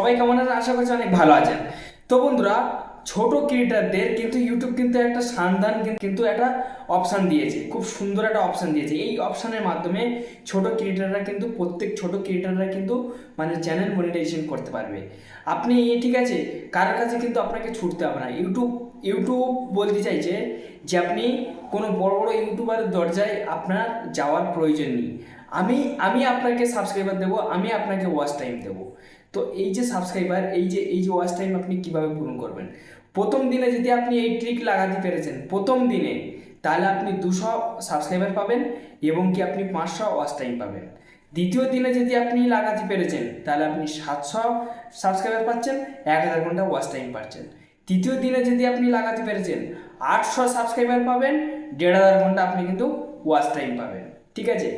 সবাই কেমন আছেন? আশা করছি অনেক ভালো আছেন। তো বন্ধুরা, ছোট ক্রিয়েটারদের কিন্তু ইউটিউব কিন্তু একটা সন্ধান কিন্তু একটা অপশান দিয়েছে, খুব সুন্দর একটা অপশান দিয়েছে। এই অপশানের মাধ্যমে ছোট ক্রিয়েটাররা কিন্তু প্রত্যেক ছোট ক্রিয়েটাররা কিন্তু মানে চ্যানেল মনিটাইজেশন করতে পারবে। আপনি ঠিক আছে, কারোর কাছে কিন্তু আপনাকে ছুটতে হবে না। ইউটিউব ইউটিউব বলতে চাইছে যে আপনি কোনো বড় বড় ইউটিউবারের দরজায় আপনার যাওয়ার প্রয়োজন নেই। আমি আমি আপনাকে সাবস্ক্রাইবার দেবো, আমি আপনাকে ওয়াচ টাইম দেবো। তো এই যে সাবস্ক্রাইবার, এই যে ওয়াচ টাইম আপনি কিভাবে পূরণ করবেন? প্রথম দিনে যদি আপনি এই ট্রিক লাগাতে পেরেছেন প্রথম দিনে, তাহলে আপনি 200 সাবস্ক্রাইবার পাবেন এবং কি আপনি 500 ওয়াচ টাইম পাবেন। দ্বিতীয় দিনে যদি আপনি লাগাতে পেরেছেন, তাহলে আপনি 700 সাবস্ক্রাইবার পাচ্ছেন, 1000 ঘন্টা ওয়াচ টাইম পাচ্ছেন। তৃতীয় দিনে যদি আপনি লাগাতে পেরেছেন, 800 সাবস্ক্রাইবার পাবেন, 1500 ঘন্টা আপনি কিন্তু ওয়াচ টাইম পাবেন। ঠিক আছে,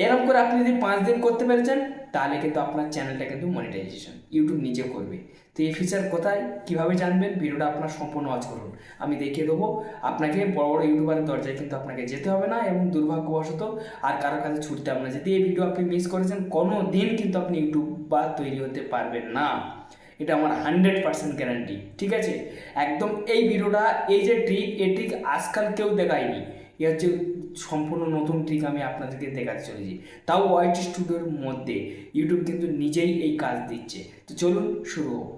এরকম করে আপনি যদি 5 দিন করতে পেরেছেন, তাহলে কিন্তু আপনার চ্যানেলটা কিন্তু মনিটাইজেশন ইউটিউব নিজে করবে। তো এই ফিচার কোথায়, কীভাবে জানবেন? ভিডিওটা আপনার সম্পূর্ণ ওয়াচ করুন, আমি দেখিয়ে দেবো। আপনাকে বড় বড় ইউটিউবারের দরজায় কিন্তু আপনাকে যেতে হবে না এবং দুর্ভাগ্যবশত আর কারোর কাছে ছুটতে হবে না। যদি এই ভিডিও আপনি মিস করেছেন, কোনো দিন কিন্তু আপনি ইউটিউবার তৈরি হতে পারবেন না। এটা আমার 100% গ্যারান্টি। ঠিক আছে, একদম এই ভিডিওটা, এই যে ট্রিক, এই ট্রিক আজকাল কেউ দেখায়নি। এ হচ্ছে সম্পূর্ণ নতুন ট্রিক আমি আপনাদেরকে দেখাতে চলেছি, তাও ওয়াইটি স্টুডিওর মধ্যে। ইউটিউব কিন্তু নিজেই এই কাজ দিচ্ছে। তো চলুন শুরু হোক।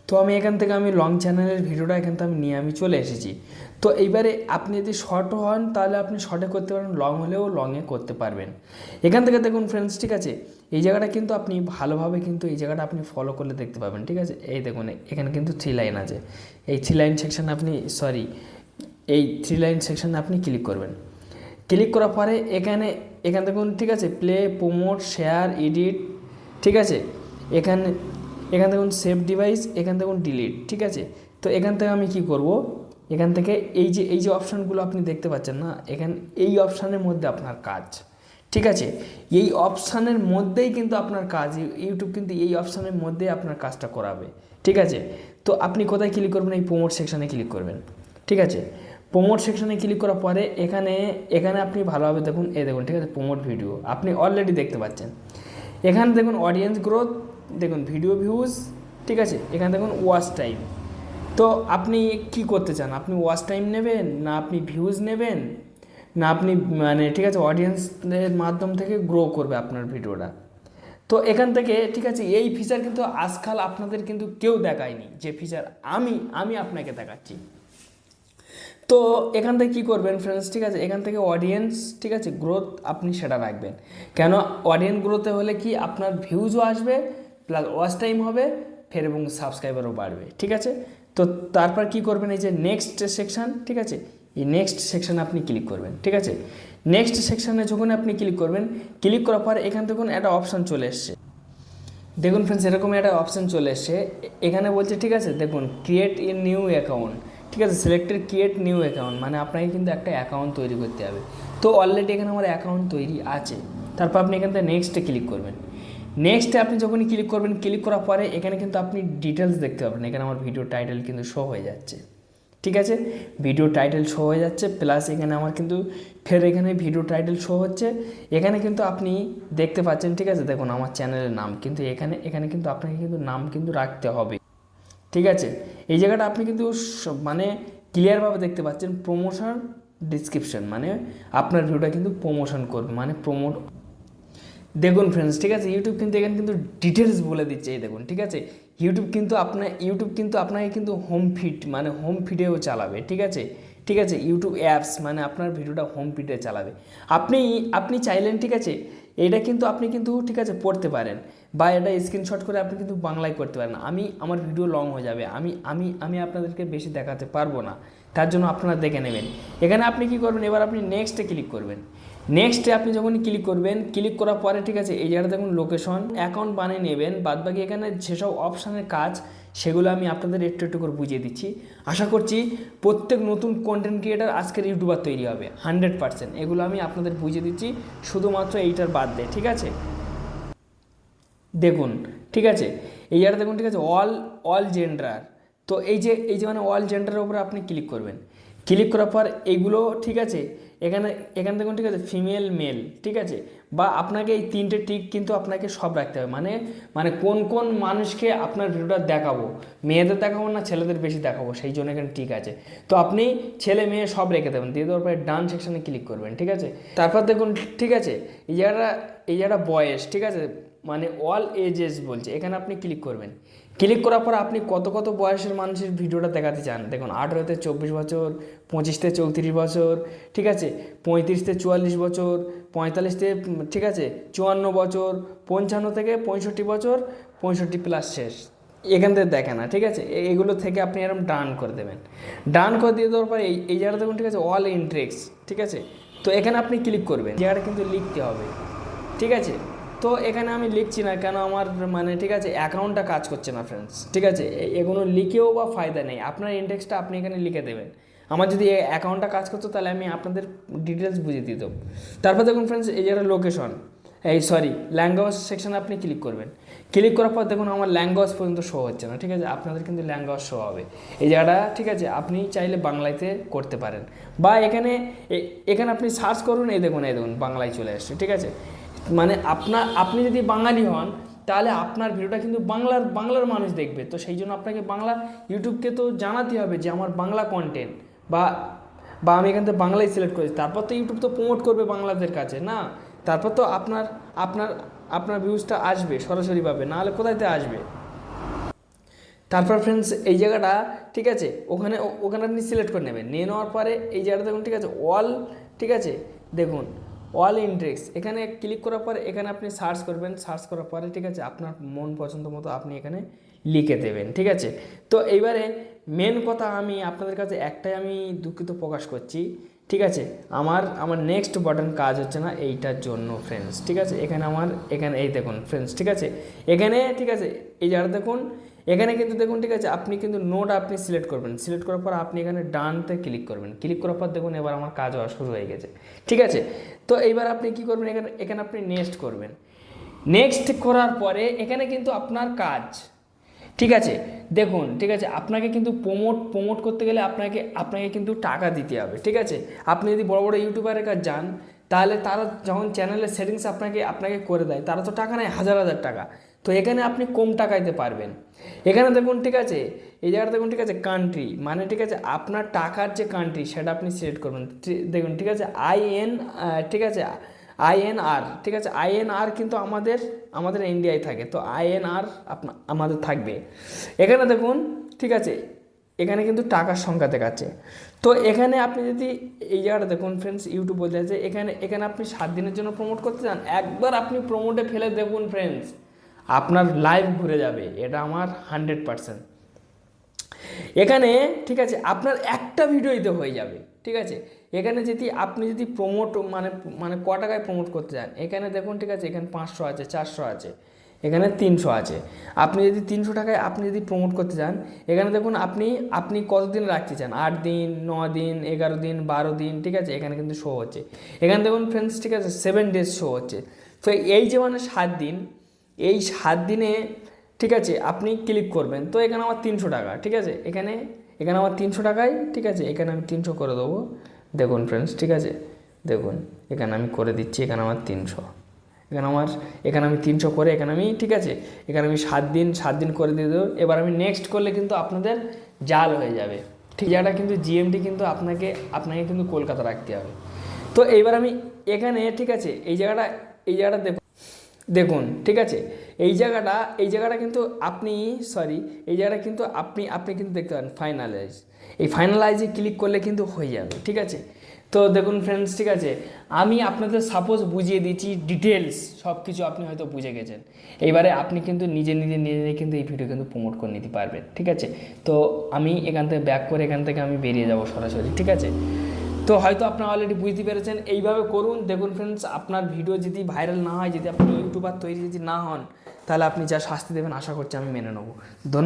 তো এখান থেকে লং চ্যানেলের ভিডিওটা এখান থেকে আমি চলে এসেছি। তো এইবারে আপনি যদি শর্ট হন, তাহলে আপনি শর্টে করতে পারবেন, লং হলেও লংয়ে করতে পারবেন। এখান থেকে দেখুন ফ্রেন্ডস, ঠিক আছে, এই জায়গাটা কিন্তু আপনি ভালোভাবে কিন্তু এই জায়গাটা আপনি ফলো করলে দেখতে পাবেন। ঠিক আছে, এই দেখুন এখানে কিন্তু 3 লাইন আছে। এই 3 লাইন সেকশান আপনি এই 3 লাইন সেকশানে আপনি ক্লিক করবেন। ক্লিক করার পরে এখানে দেখুন, ঠিক আছে, প্লে, প্রমোট, শেয়ার, এডিট। ঠিক আছে, এখানে দেখুন সেভ ডিভাইস, এখান দেখুন ডিলিট। ঠিক আছে, তো এখান থেকে আমি কি করব, এখান থেকে এই যে অপশানগুলো আপনি দেখতে পাচ্ছেন না, এই অপশানের মধ্যে আপনার কাজ। ঠিক আছে, এই অপশানের মধ্যেই কিন্তু আপনার কাজ। ইউটিউব কিন্তু এই অপশানের মধ্যেই আপনার কাজটা করাবে। ঠিক আছে, তো আপনি কোথায় ক্লিক করবেন? এই প্রমোট সেকশানে ক্লিক করবেন। ঠিক আছে, প্রমোট সেকশানে ক্লিক করার পরে এখানে আপনি ভালোভাবে দেখুন, দেখুন, ঠিক আছে, প্রমোট ভিডিও আপনি অলরেডি দেখতে পাচ্ছেন। এখানে দেখুন অডিয়েন্স গ্রোথ, দেখুন ভিডিও ভিউজ। ঠিক আছে, এখানে দেখুন ওয়াচ টাইম। তো আপনি কি করতে চান? আপনি ওয়াচ টাইম নেবেন, না আপনি ভিউজ নেবেন, না আপনি ঠিক আছে অডিয়েন্সের মাধ্যম থেকে গ্রো করবে আপনার ভিডিওটা? তো এখান থেকে, ঠিক আছে, এই ফিচার কিন্তু আজকাল আপনাদের কিন্তু কেউ দেখায়নি, যে ফিচার আমি আপনাকে দেখাচ্ছি। তো এখান থেকে কী করবেন ফ্রেন্ডস? ঠিক আছে, এখান থেকে অডিয়েন্স, ঠিক আছে, গ্রোথ আপনি সেটা রাখবেন। কেন? অডিয়েন্স গ্রোথে হলে কি আপনার ভিউজও আসবে, প্লাস ওয়াচ টাইম হবে, ফের এবং সাবস্ক্রাইবারও বাড়বে। ঠিক আছে, তো তারপর কি করবেন? এই যে নেক্সট সেকশান, ঠিক আছে, এই নেক্সট সেকশানে আপনি ক্লিক করবেন। ঠিক আছে, নেক্সট সেকশানে যখন আপনি ক্লিক করবেন, ক্লিক করার পর এখান থেকে একটা অপশান চলে এসছে। দেখুন ফ্রেন্ডস, এরকম একটা অপশান চলে এসছে। এখানে বলছে, ঠিক আছে, দেখুন ক্রিয়েট এ নিউ অ্যাকাউন্ট। ঠিক আছে, সিলেক্টেড ক্রিয়েট নিউ অ্যাকাউন্ট, মানে আপনাকে কিন্তু একটা অ্যাকাউন্ট তৈরি করতে হবে। তো অলরেডি এখানে আমার অ্যাকাউন্ট তৈরি আছে। তারপর আপনি এখান থেকে নেক্সটে ক্লিক করবেন। নেক্সটে আপনি যখনই ক্লিক করবেন, ক্লিক করার পরে এখানে কিন্তু আপনি ডিটেলস দেখতে পাবেন। এখানে আমার ভিডিও টাইটেল কিন্তু শো হয়ে যাচ্ছে। ঠিক আছে, ভিডিও টাইটেল শো হয়ে যাচ্ছে, প্লাস এখানে আমার কিন্তু ফের এখানে ভিডিও টাইটেল শো হচ্ছে। এখানে কিন্তু আপনি দেখতে পাচ্ছেন, ঠিক আছে, দেখুন আমার চ্যানেলের নাম কিন্তু এখানে কিন্তু আপনাকে কিন্তু নাম কিন্তু রাখতে হবে। ঠিক আছে, এই জায়গাটা আপনি কিন্তু ক্লিয়ারভাবে দেখতে পাচ্ছেন, প্রমোশন ডিসক্রিপশন, মানে আপনার ভিডিওটা কিন্তু প্রমোশন করবে, মানে প্রমোট। দেখুন ফ্রেন্ডস, ঠিক আছে, ইউটিউব কিন্তু এখানে কিন্তু ডিটেলস বলে দিচ্ছে। এই দেখুন, ঠিক আছে, ইউটিউব কিন্তু আপনাকে কিন্তু হোম ফিড, মানে হোম ফিডেও চালাবে। ঠিক আছে, ইউটিউব অ্যাপস, মানে আপনার ভিডিওটা হোম ফিডে চালাবে। আপনি চাইলেন, ঠিক আছে, এটা কিন্তু আপনি কিন্তু, ঠিক আছে, পড়তে পারেন, বা এটা স্ক্রিনশট করে আপনি কিন্তু বাংলায় করতে পারেন। আমার ভিডিও লং হয়ে যাবে, আমি আপনাদেরকে বেশি দেখাতে পারবো না, তার জন্য আপনারা দেখে নেবেন। এখানে আপনি কি করবেন? এবার আপনি নেক্সটে ক্লিক করবেন। নেক্সটে আপনি যখনই ক্লিক করবেন, ক্লিক করার পরে, ঠিক আছে, এই জায়গাটা দেখুন লোকেশন, অ্যাকাউন্ট বানিয়ে নেবেন। বাদবাকি এখানে যেসব অপশানের কাজ, সেগুলো আমি আপনাদের একটু একটু করে বুঝিয়ে দিচ্ছি। আশা করছি প্রত্যেক নতুন কন্টেন্ট ক্রিয়েটার আজকের ইউটিউবার তৈরি হবে 100%। এগুলো আমি আপনাদের বুঝিয়ে দিচ্ছি, শুধুমাত্র এইটার বাদ দিয়ে। ঠিক আছে, দেখুন, ঠিক আছে, এই জায়গাটা দেখুন, ঠিক আছে, অল জেন্ডার। তো এই যে মানে অল জেন্ডারের উপরে আপনি ক্লিক করবেন। ক্লিক করার পর এইগুলো, ঠিক আছে, এখানে দেখুন, ঠিক আছে, ফিমেল মেল। ঠিক আছে, বা আপনাকে এই 3টে টিক কিন্তু আপনাকে সব রাখতে হবে, মানে মানে কোন কোন মানুষকে আপনার ভিডিওটা দেখাবো, মেয়েদের দেখাবো না ছেলেদের বেশি দেখাবো, সেই জন্য এখানে ঠিক আছে। তো আপনি ছেলে মেয়ে সব রেখে দেবেন, দিয়ে দেওয়ার পরে ডান সেকশানে ক্লিক করবেন, ঠিক আছে। তারপর দেখুন ঠিক আছে এই জায়গাটা বয়স, ঠিক আছে, মানে অল এজেস বলছে, এখানে আপনি ক্লিক করবেন। ক্লিক করার পর আপনি কত কত বয়সের মানুষের ভিডিওটা দেখাতে চান, দেখুন 18 থেকে 24 বছর, 25 থেকে 34 বছর, ঠিক আছে, 35 থেকে 44 বছর, 45 থেকে ঠিক আছে 54 বছর, 55 থেকে 65 বছর, 65 প্লাস শেষ, এখান থেকে দেখে না, ঠিক আছে। এগুলো থেকে আপনি এরকম ডান করে দেবেন। ডান করে দিয়ে দেওয়ার পর এই জায়গাটা দেখুন, ঠিক আছে, অল ইন্ট্রেক্স, ঠিক আছে। তো এখানে আপনি ক্লিক করবেন, জায়গাটা কিন্তু লিখতে হবে, ঠিক আছে। তো এখানে আমি লিখছি না কেন, আমার মানে ঠিক আছে অ্যাকাউন্টটা কাজ করছে না ফ্রেন্ডস, ঠিক আছে। এগুলো লিখেও বা ফায়দা নেই, আপনার ইন্ডেক্সটা আপনি এখানে লিখে দেবেন। আমার যদি অ্যাকাউন্টটা কাজ করতো তাহলে আমি আপনাদের ডিটেলস বুঝিয়ে দিতাম। তারপর দেখুন ফ্রেন্ডস, এই জায়গাটা লোকেশন, ল্যাঙ্গুয়েজ সেকশানে আপনি ক্লিক করবেন। ক্লিক করার পর দেখুন আমার ল্যাঙ্গুয়েজ পর্যন্ত শো হচ্ছে না, ঠিক আছে, আপনাদের কিন্তু ল্যাঙ্গুয়েজ শো হবে এই জায়গাটা, ঠিক আছে। আপনি চাইলে বাংলাতে করতে পারেন, বা এখানে আপনি সার্চ করুন, এই দেখুন বাংলায় চলে আসছে, ঠিক আছে। মানে আপনি যদি বাঙালি হন তাহলে আপনার ভিডিওটা কিন্তু বাংলার মানুষ দেখবে, তো সেই জন্য আপনাকে বাংলা ইউটিউবকে তো জানাতে হবে যে আমার বাংলা কন্টেন্ট, বা আমি এখান থেকে বাংলায় সিলেক্ট করেছি, তারপর তো ইউটিউব তো প্রমোট করবে বাংলাদের কাছে না, তারপর তো আপনার ভিউজটা আসবে সরাসরিভাবে, নাহলে কোথায় থেকে আসবে। তারপর ফ্রেন্ডস এই জায়গাটা, ঠিক আছে, ওখানে আপনি সিলেক্ট করে নেবেন, নিয়ে নেওয়ার পরে এই জায়গাটা দেখুন, ঠিক আছে, অল, ঠিক আছে, দেখুন অল ইন্ডেক্স, এখানে ক্লিক করার পরে এখানে আপনি সার্চ করবেন, সার্চ করার পরে ঠিক আছে আপনার মন পছন্দ মতো আপনি এখানে লিখে দেবেন, ঠিক আছে। তো এইবারে মেন কথা আমি আপনাদের কাছে একটাই আমি দুঃখিত প্রকাশ করছি, ঠিক আছে, আমার নেক্সট বাটন কাজ হচ্ছে না এইটার জন্য ফ্রেন্ডস, ঠিক আছে। এখানে এই দেখুন ফ্রেন্ডস, ঠিক আছে, এখানে ঠিক আছে এই জায়গাটা দেখুন, এখানে কিন্তু দেখুন, ঠিক আছে, আপনি কিন্তু নোট আপনি সিলেক্ট করবেন, সিলেক্ট করার পর আপনি এখানে ডানতে ক্লিক করবেন, ক্লিক করার পর দেখুন এবার আমার কাজ হওয়া শুরু হয়ে গেছে, ঠিক আছে। তো এইবার আপনি কি করবেন, এখানে আপনি নেক্সট করবেন, নেক্সট করার পরে এখানে কিন্তু আপনার কাজ, ঠিক আছে, দেখুন, ঠিক আছে, আপনাকে কিন্তু প্রমোট করতে গেলে আপনাকে কিন্তু টাকা দিতে হবে, ঠিক আছে। আপনি যদি বড় বড় ইউটিউবারের কাছে যান তাহলে তারা যখন চ্যানেলের সেটিংস আপনাকে করে দেয়, তারা তো টাকা নেয় হাজার হাজার টাকা, তো এখানে আপনি কম টাকাইতে পারবেন। এখানে দেখুন, ঠিক আছে, এই জায়গাটা দেখুন, ঠিক আছে, কান্ট্রি, মানে ঠিক আছে আপনার টাকার যে কান্ট্রি সেটা আপনি সিলেক্ট করবেন, দেখুন, ঠিক আছে, ঠিক আছে INR, ঠিক আছে, INR কিন্তু আমাদের ইন্ডিয়ায় থাকে, তো INR আমাদের থাকবে। এখানে দেখুন, ঠিক আছে, এখানে কিন্তু টাকার সংখ্যা দেখাচ্ছে। তো এখানে আপনি যদি এই জায়গাটা দেখুন ফ্রেন্ডস, ইউটিউব বলতে আছে এখানে আপনি 7 দিনের জন্য প্রমোট করতে চান, একবার আপনি প্রমোটে ফেলে দেখুন ফ্রেন্ডস, আপনার লাইভ ঘুরে যাবে, এটা আমার 100%। এখানে ঠিক আছে আপনার একটা ভিডিওতে হয়ে যাবে, ঠিক আছে। এখানে আপনি যদি প্রমোট মানে ক টাকায় প্রমোট করতে চান, এখানে দেখুন, ঠিক আছে, এখানে 500 আছে, 400 আছে, এখানে 300 আছে। আপনি যদি 300 টাকায় আপনি যদি প্রমোট করতে চান, এখানে দেখুন আপনি কতদিন রাখতে চান, 8 দিন, 9 দিন, 11 দিন, 12 দিন, ঠিক আছে, এখানে কিন্তু শো হচ্ছে। এখানে দেখুন ফ্রেন্ডস, ঠিক আছে, 7 ডেজ শো হচ্ছে। তো এই যে মানে 7 দিন, এই 7 দিনে, ঠিক আছে, আপনি ক্লিক করবেন। তো এখানে আমার 300 টাকা, ঠিক আছে, এখানে আমার 300 টাকায়, ঠিক আছে, এখানে আমি 300 করে দেবো, দেখুন ফ্রেন্ডস, ঠিক আছে, দেখুন এখানে আমি করে দিচ্ছি, এখানে আমার 300, এখানে আমি 300 করে ঠিক আছে, এখানে আমি 7 দিন করে দিয়ে দেবো। এবার আমি নেক্সট করলে কিন্তু আপনাদের জাল হয়ে যাবে, ঠিক আছে, কিন্তু GMT কিন্তু আপনাকে কিন্তু কলকাতা রাখতে হবে। তো এইবার আমি এখানে, ঠিক আছে, এই জায়গাটা দেখুন, ঠিক আছে, এই জায়গাটা কিন্তু আপনি কিন্তু দেখতে পারেন ফাইনালাইজে ক্লিক করলে কিন্তু হয়ে যাবে, ঠিক আছে। তো দেখুন ফ্রেন্ডস, ঠিক আছে, আমি আপনাদের সাপোজ বুঝিয়ে দিচ্ছি ডিটেলস সব কিছু, আপনি হয়তো বুঝে গেছেন। এইবারে আপনি কিন্তু নিজে কিন্তু এই ভিডিও কিন্তু প্রমোট করে নিতে পারবেন, ঠিক আছে। তো আমি এখান থেকে ব্যাক করে এখান থেকে আমি বেরিয়ে যাব সরাসরি, ঠিক আছে। তো হয়তো আপনারা অলরেডি বুঝতে পেরেছেন, এইভাবে করুন। দেখুন ফ্রেন্ডস, আপনার ভিডিও যদি ভাইরাল না হয়, যদি আপনি ইউটিউবার তৈরি যদি না হন, তাহলে আপনি যা শাস্তি দেবেন আশা করছি আমি মেনে নেব। ধন্যবাদ।